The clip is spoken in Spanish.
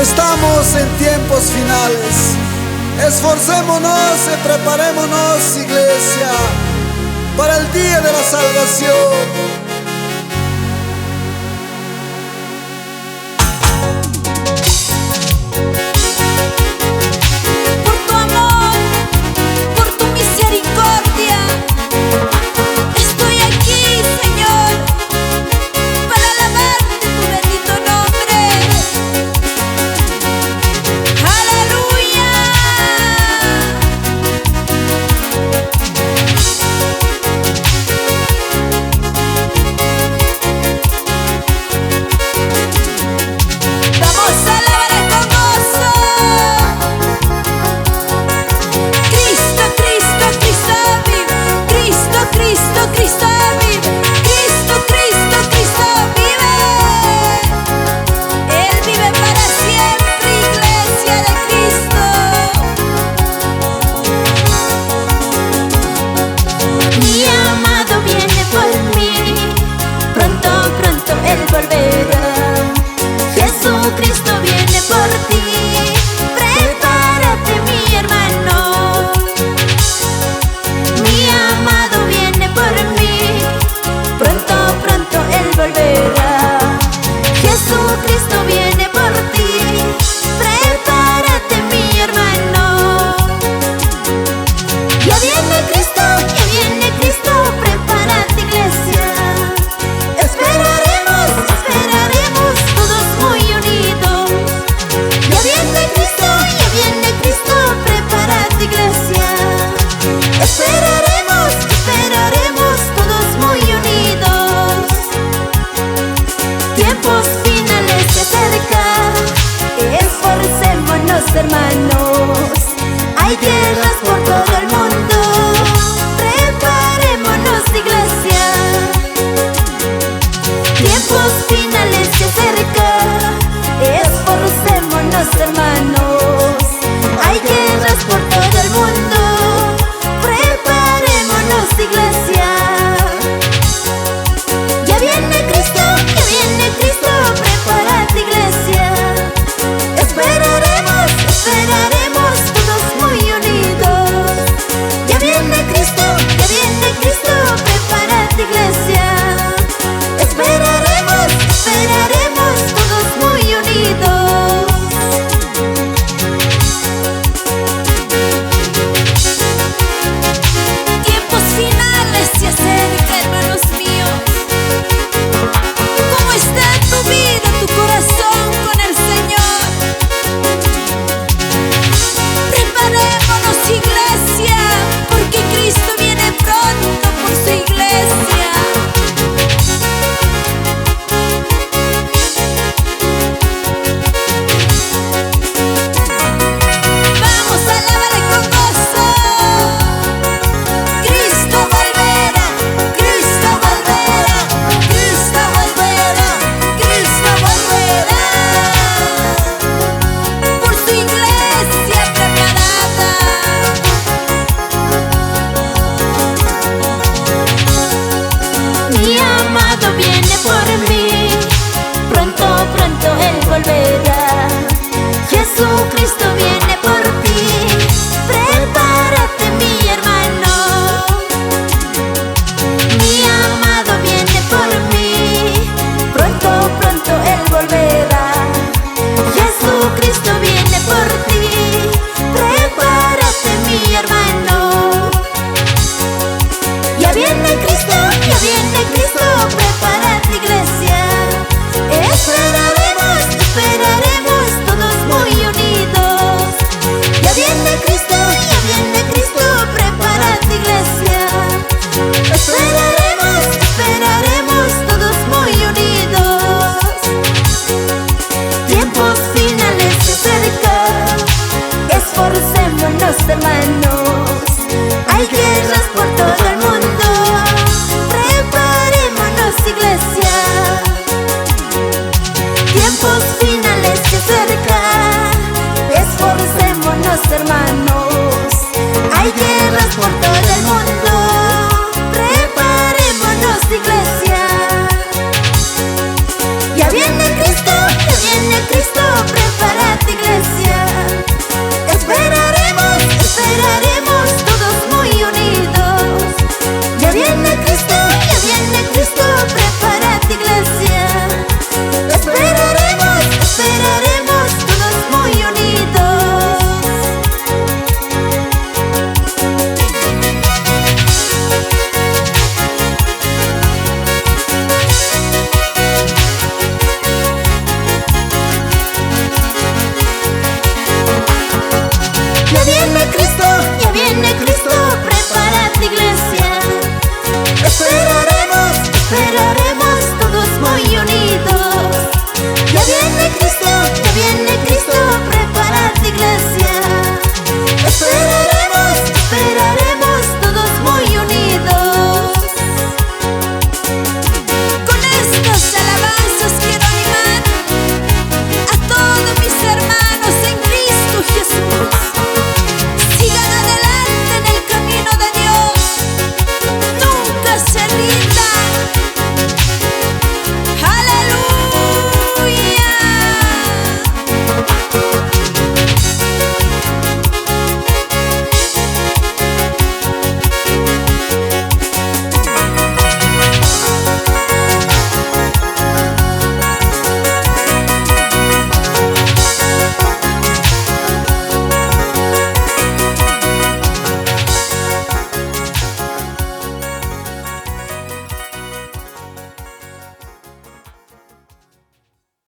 Estamos en tiempos finales. Esforcémonos y preparémonos, iglesia, para el día de la salvación. Jesucristo viene por ti, prepárate mi hermano. Mi amado viene por mí, pronto, pronto Él volverá. Jesucristo viene por ti, prepárate mi hermano. Ya viene Cristo, prepárate iglesia. Esperaremos todos muy unidos. Ya viene Cristo, prepárate iglesia. Esperaremos todos muy unidos. Tiempos finales se acercan, esforcémonos hermanos. Hay guerras por todo el mundo, preparémonos iglesia. Tiempos finales se acercan, esforcémonos hermanos. Hay guerras por todo el mundo, preparémonos iglesia. Ya viene Cristo, prepárate iglesia. Esperaremos todos muy unidos. Ya viene Cristo, prepárate iglesia. Esperaremos todos muy unidos. Tiempos finales se acercan, hermanos míos. ¿Cómo está tu vida, tu corazón con el Señor? Preparémonos, iglesia, porque Cristo viene pronto por su iglesia. Vamos, alábale con gozo. Cristo volverá, Cristo volverá, Cristo volverá, Cristo volverá. Por su iglesia preparada. Mi amado viene por mí, pronto, pronto Él volverá. Jesucristo viene por ti, prepárate mi hermano. Mi amado viene por mí, pronto, pronto Él volverá. Jesucristo viene por ti, prepárate mi hermano. Ya viene Cristo, prepárate iglesia. Esperaremos todos muy unidos. Ya viene Cristo, prepárate iglesia. Esperaremos todos muy unidos. Tiempos finales se acercan, esforcémonos hermanos. Hay guerras por todo el mundo, preparémonos iglesia. Tiempos finales se acercan, esforcémonos hermanos. Hay guerras por todo el mundo, preparémonos iglesia. Ya viene